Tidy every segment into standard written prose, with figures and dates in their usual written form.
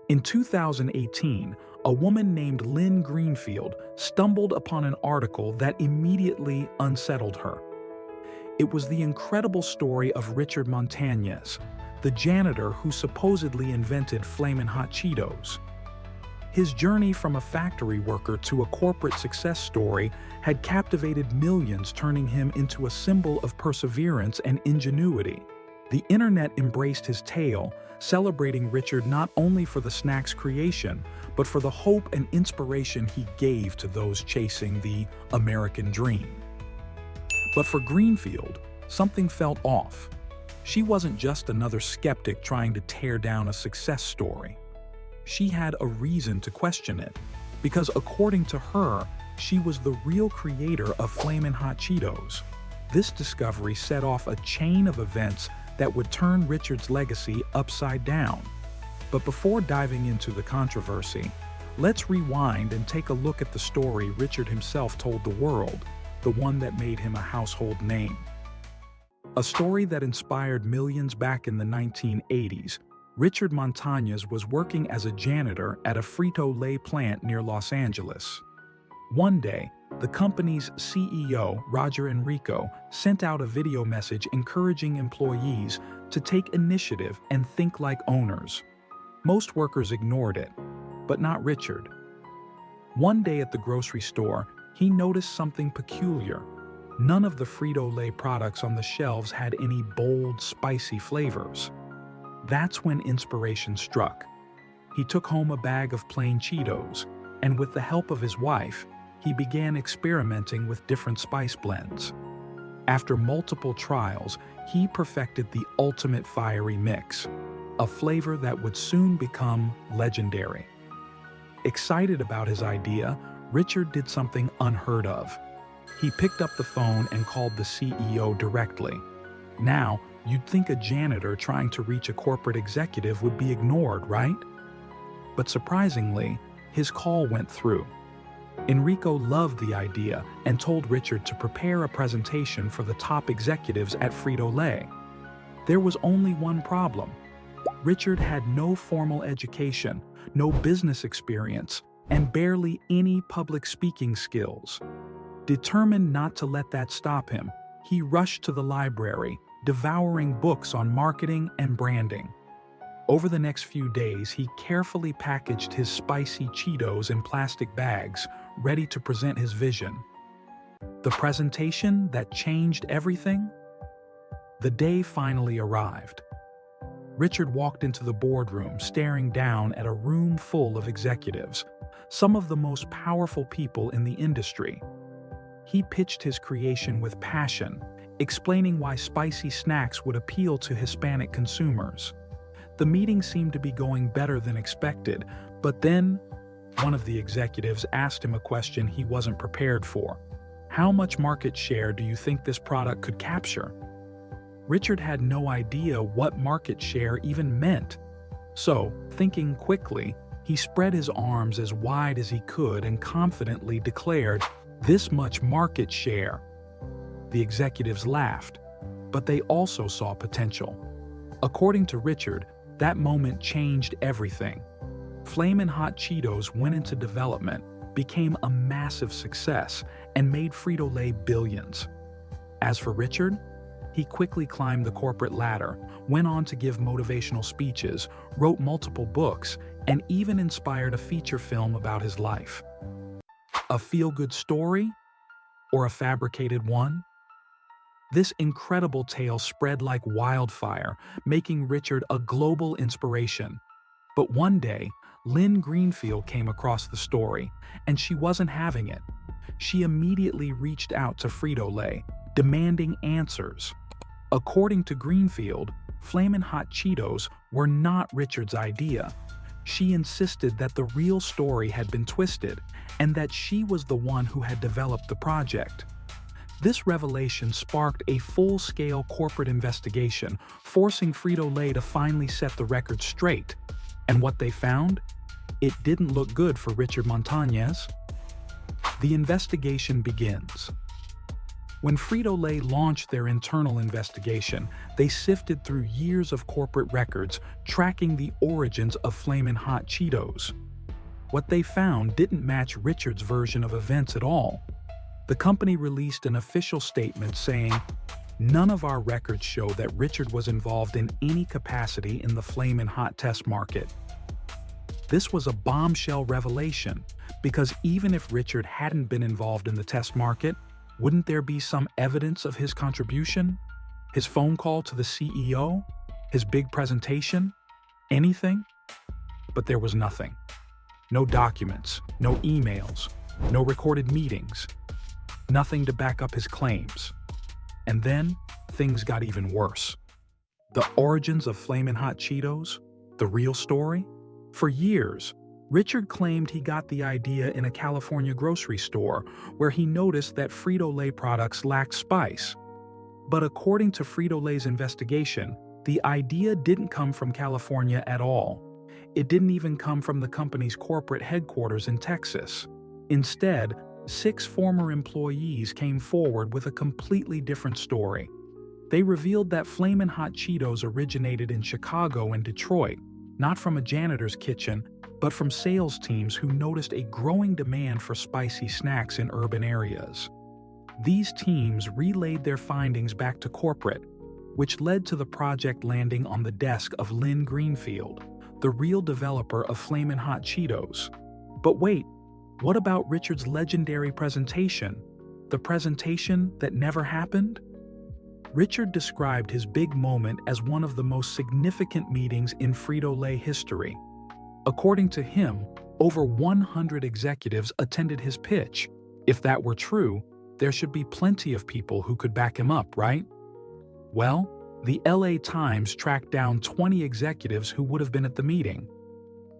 In 2018, a woman named Lynn Greenfield stumbled upon an article that immediately unsettled her. It was the incredible story of Richard Montañez, the janitor who supposedly invented Flamin Hot Cheetos. His journey from a factory worker to a corporate success story had captivated millions, turning him into a symbol of perseverance and ingenuity. The internet embraced his tale, celebrating Richard not only for the snack's creation, but for the hope and inspiration he gave to those chasing the American dream. But for Greenfield, something felt off. She wasn't just another skeptic trying to tear down a success story. She had a reason to question it, because according to her, she was the real creator of Flamin Hot Cheetos. This discovery set off a chain of events that would turn Richard's legacy upside down. But before diving into the controversy, let's rewind and take a look at the story Richard himself told the world, the one that made him a household name. A story that inspired millions back in the 1980s. Richard Montañez was working as a janitor at a Frito-Lay plant near Los Angeles. One day, the company's CEO, Roger Enrico, sent out a video message encouraging employees to take initiative and think like owners. Most workers ignored it, but not Richard. One day at the grocery store, he noticed something peculiar. None of the Frito-Lay products on the shelves had any bold, spicy flavors. That's when inspiration struck. He took home a bag of plain Cheetos, and with the help of his wife, he began experimenting with different spice blends. After multiple trials, he perfected the ultimate fiery mix, a flavor that would soon become legendary. Excited about his idea, Richard did something unheard of. He picked up the phone and called the CEO directly. Now, you'd think a janitor trying to reach a corporate executive would be ignored, right? But surprisingly, his call went through. Enrico loved the idea and told Richard to prepare a presentation for the top executives at Frito-Lay. There was only one problem. Richard had no formal education, no business experience, and barely any public speaking skills. Determined not to let that stop him, he rushed to the library, devouring books on marketing and branding. Over the next few days, he carefully packaged his spicy Cheetos in plastic bags, ready to present his vision. The presentation that changed everything? The day finally arrived. Richard walked into the boardroom, staring down at a room full of executives, some of the most powerful people in the industry. He pitched his creation with passion, explaining why spicy snacks would appeal to Hispanic consumers. The meeting seemed to be going better than expected, but then one of the executives asked him a question he wasn't prepared for. How much market share do you think this product could capture? Richard had no idea what market share even meant. So, thinking quickly, he spread his arms as wide as he could and confidently declared, "This much market share." The executives laughed, but they also saw potential. According to Richard, that moment changed everything. Flamin Hot Cheetos went into development, became a massive success, and made Frito-Lay billions. As for Richard, he quickly climbed the corporate ladder, went on to give motivational speeches, wrote multiple books, and even inspired a feature film about his life. A feel-good story? Or a fabricated one? This incredible tale spread like wildfire, making Richard a global inspiration. But one day, Lynn Greenfield came across the story, and she wasn't having it. She immediately reached out to Frito-Lay, demanding answers. According to Greenfield, Flamin Hot Cheetos were not Richard's idea. She insisted that the real story had been twisted, and that she was the one who had developed the project. This revelation sparked a full-scale corporate investigation, forcing Frito-Lay to finally set the record straight. And what they found? It didn't look good for Richard Montañez. The investigation begins. When Frito-Lay launched their internal investigation, they sifted through years of corporate records tracking the origins of Flamin' Hot Cheetos. What they found didn't match Richard's version of events at all. The company released an official statement saying, "None of our records show that Richard was involved in any capacity in the Flamin' Hot test market." This was a bombshell revelation, because even if Richard hadn't been involved in the test market, wouldn't there be some evidence of his contribution? His phone call to the CEO? His big presentation? Anything? But there was nothing. No documents, no emails, no recorded meetings, nothing to back up his claims. And then, things got even worse. The origins of Flamin' Hot Cheetos? The real story? For years, Richard claimed he got the idea in a California grocery store where he noticed that Frito-Lay products lacked spice. But according to Frito-Lay's investigation, the idea didn't come from California at all. It didn't even come from the company's corporate headquarters in Texas. Instead, 6 former employees came forward with a completely different story. They revealed that Flamin' Hot Cheetos originated in Chicago and Detroit, not from a janitor's kitchen, but from sales teams who noticed a growing demand for spicy snacks in urban areas. These teams relayed their findings back to corporate, which led to the project landing on the desk of Lynn Greenfield, the real developer of Flamin' Hot Cheetos. But wait, what about Richard's legendary presentation? The presentation that never happened? Richard described his big moment as one of the most significant meetings in Frito-Lay history. According to him, over 100 executives attended his pitch. If that were true, there should be plenty of people who could back him up, right? Well, the LA Times tracked down 20 executives who would have been at the meeting,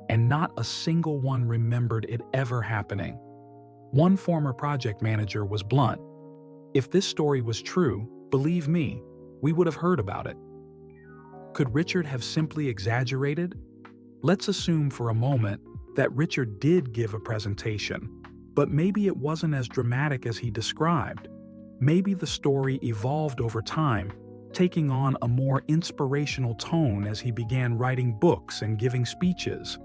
and not a single one remembered it ever happening. One former project manager was blunt. "If this story was true, believe me, we would have heard about it." Could Richard have simply exaggerated? Let's assume for a moment that Richard did give a presentation, but maybe it wasn't as dramatic as he described. Maybe the story evolved over time, taking on a more inspirational tone as he began writing books and giving speeches.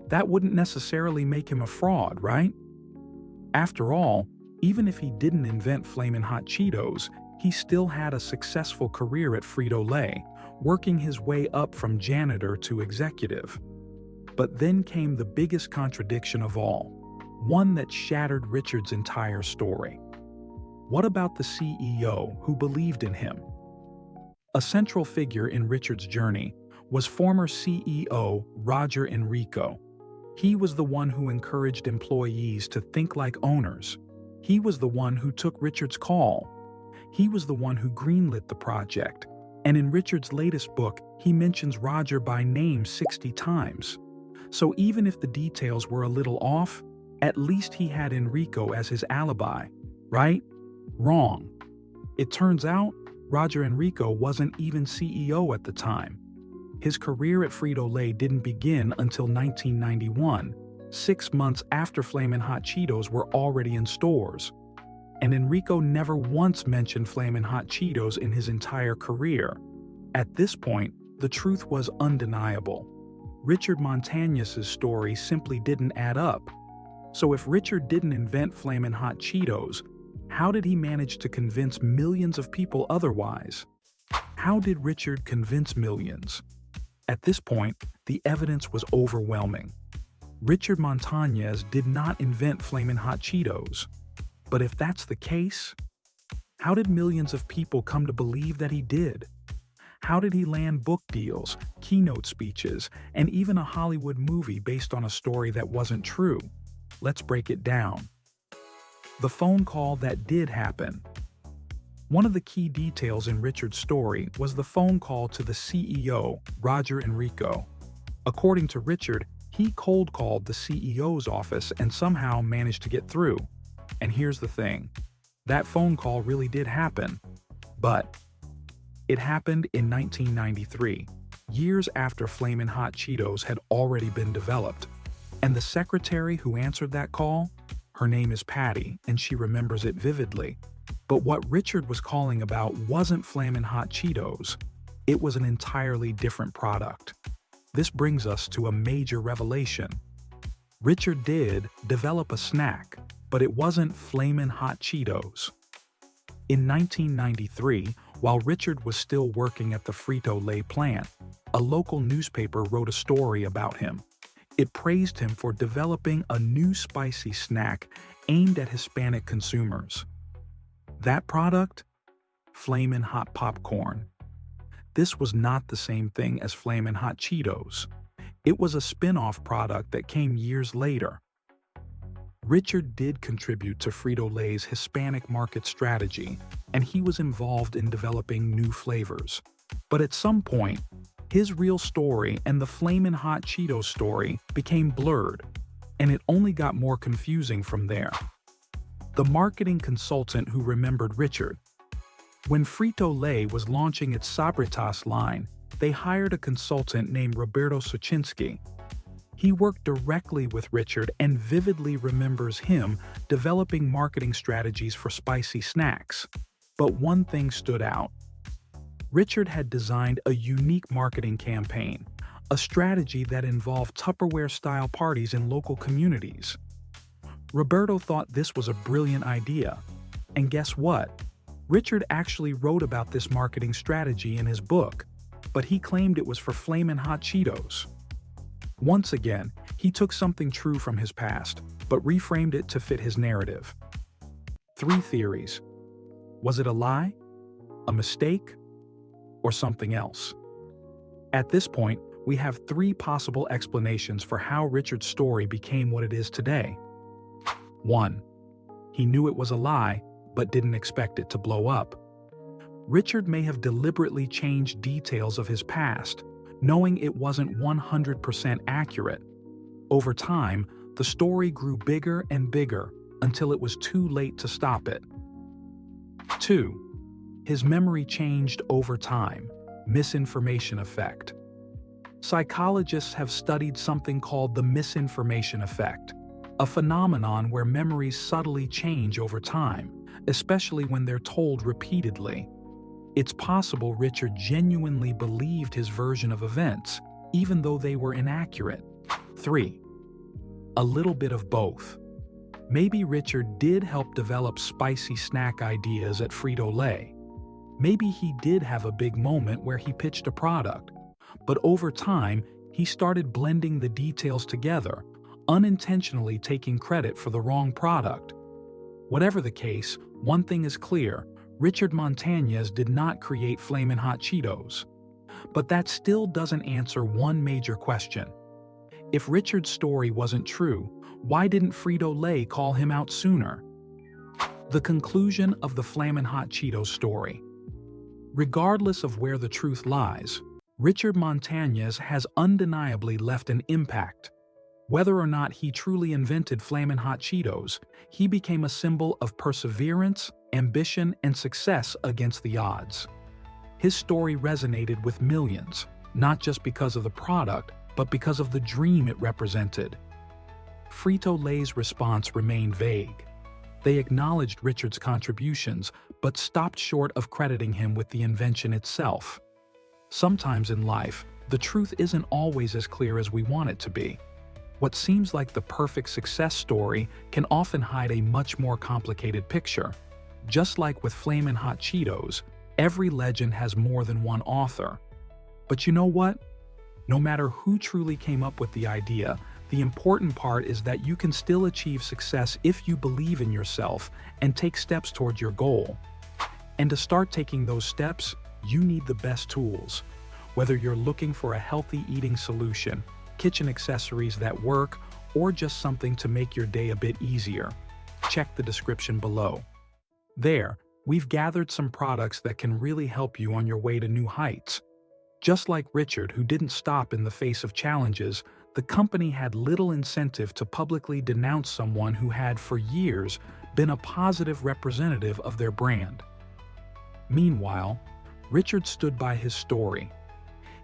That wouldn't necessarily make him a fraud, right? After all, even if he didn't invent Flamin' Hot Cheetos, he still had a successful career at Frito-Lay, working his way up from janitor to executive. But then came the biggest contradiction of all, one that shattered Richard's entire story. What about the CEO who believed in him? A central figure in Richard's journey was former CEO Roger Enrico. He was the one who encouraged employees to think like owners. He was the one who took Richard's call. He was the one who greenlit the project. And in Richard's latest book, he mentions Roger by name 60 times. So even if the details were a little off, at least he had Enrico as his alibi, right? Wrong. It turns out, Roger Enrico wasn't even CEO at the time. His career at Frito-Lay didn't begin until 1991, 6 months after Flamin' Hot Cheetos were already in stores. And Enrico never once mentioned Flamin' Hot Cheetos in his entire career. At this point, the truth was undeniable. Richard Montañez's story simply didn't add up. So if Richard didn't invent Flamin' Hot Cheetos, how did he manage to convince millions of people otherwise? How did Richard convince millions? At this point, the evidence was overwhelming. Richard Montañez did not invent Flamin' Hot Cheetos. But if that's the case, how did millions of people come to believe that he did? How did he land book deals, keynote speeches, and even a Hollywood movie based on a story that wasn't true? Let's break it down. The phone call that did happen. One of the key details in Richard's story was the phone call to the CEO, Roger Enrico. According to Richard, he cold called the CEO's office and somehow managed to get through. And here's the thing, that phone call really did happen, but it happened in 1993, years after Flamin' Hot Cheetos had already been developed. And the secretary who answered that call, her name is Patty, and she remembers it vividly. But what Richard was calling about wasn't Flamin' Hot Cheetos. It was an entirely different product. This brings us to a major revelation. Richard did develop a snack, but it wasn't Flamin' Hot Cheetos. In 1993, while Richard was still working at the Frito-Lay plant, a local newspaper wrote a story about him. It praised him for developing a new spicy snack aimed at Hispanic consumers. That product? Flamin' Hot Popcorn. This was not the same thing as Flamin' Hot Cheetos. It was a spin-off product that came years later. Richard did contribute to Frito-Lay's Hispanic market strategy, and he was involved in developing new flavors. But at some point, his real story and the Flamin' Hot Cheetos story became blurred, and it only got more confusing from there. The marketing consultant who remembered Richard. When Frito-Lay was launching its Sabritas line, they hired a consultant named Roberto Socinski. He worked directly with Richard and vividly remembers him developing marketing strategies for spicy snacks. But one thing stood out. Richard had designed a unique marketing campaign, a strategy that involved Tupperware-style parties in local communities. Roberto thought this was a brilliant idea. And guess what? Richard actually wrote about this marketing strategy in his book, but he claimed it was for Flamin' Hot Cheetos. Once again, he took something true from his past, but reframed it to fit his narrative. 3 theories. Was it a lie? A mistake? Or something else? At this point, we have 3 possible explanations for how Richard's story became what it is today. 1. He knew it was a lie, but didn't expect it to blow up. Richard may have deliberately changed details of his past, knowing it wasn't 100% accurate. Over time, the story grew bigger and bigger until it was too late to stop it. 2. His memory changed over time. Misinformation effect. Psychologists have studied something called the misinformation effect, a phenomenon where memories subtly change over time, especially when they're told repeatedly. It's possible Richard genuinely believed his version of events, even though they were inaccurate. 3. A little bit of both. Maybe Richard did help develop spicy snack ideas at Frito-Lay. Maybe he did have a big moment where he pitched a product, but over time, he started blending the details together, unintentionally taking credit for the wrong product. Whatever the case, one thing is clear. Richard Montañez did not create Flamin' Hot Cheetos. But that still doesn't answer one major question. If Richard's story wasn't true, why didn't Frito-Lay call him out sooner? The conclusion of the Flamin' Hot Cheetos story. Regardless of where the truth lies, Richard Montañez has undeniably left an impact. Whether or not he truly invented Flamin' Hot Cheetos, he became a symbol of perseverance, ambition, and success against the odds. His story resonated with millions, not just because of the product, but because of the dream it represented. Frito-Lay's response remained vague. They acknowledged Richard's contributions, but stopped short of crediting him with the invention itself. Sometimes in life, the truth isn't always as clear as we want it to be. What seems like the perfect success story can often hide a much more complicated picture. Just like with Flamin' Hot Cheetos, every legend has more than one author. But you know what? No matter who truly came up with the idea, the important part is that you can still achieve success if you believe in yourself and take steps towards your goal. And to start taking those steps, you need the best tools. Whether you're looking for a healthy eating solution, kitchen accessories that work, or just something to make your day a bit easier, check the description below. There, we've gathered some products that can really help you on your way to new heights. Just like Richard, who didn't stop in the face of challenges, the company had little incentive to publicly denounce someone who had, for years, been a positive representative of their brand. Meanwhile, Richard stood by his story.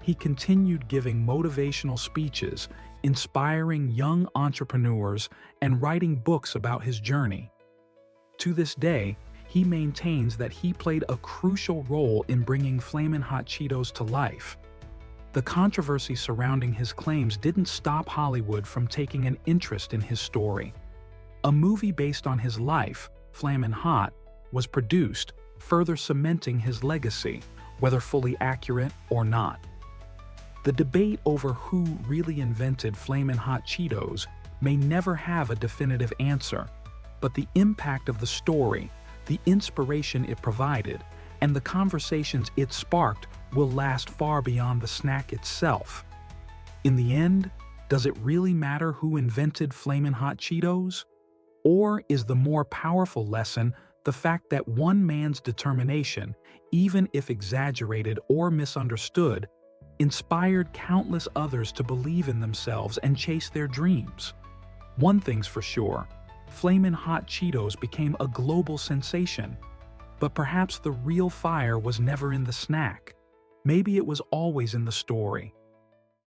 He continued giving motivational speeches, inspiring young entrepreneurs, and writing books about his journey. To this day, he maintains that he played a crucial role in bringing Flamin' Hot Cheetos to life. The controversy surrounding his claims didn't stop Hollywood from taking an interest in his story. A movie based on his life, Flamin' Hot, was produced, further cementing his legacy, whether fully accurate or not. The debate over who really invented Flamin' Hot Cheetos may never have a definitive answer, but the impact of the story, the inspiration it provided, and the conversations it sparked will last far beyond the snack itself. In the end, does it really matter who invented Flamin' Hot Cheetos? Or is the more powerful lesson the fact that one man's determination, even if exaggerated or misunderstood, inspired countless others to believe in themselves and chase their dreams? One thing's for sure, Flamin' Hot Cheetos became a global sensation. But perhaps the real fire was never in the snack. Maybe it was always in the story.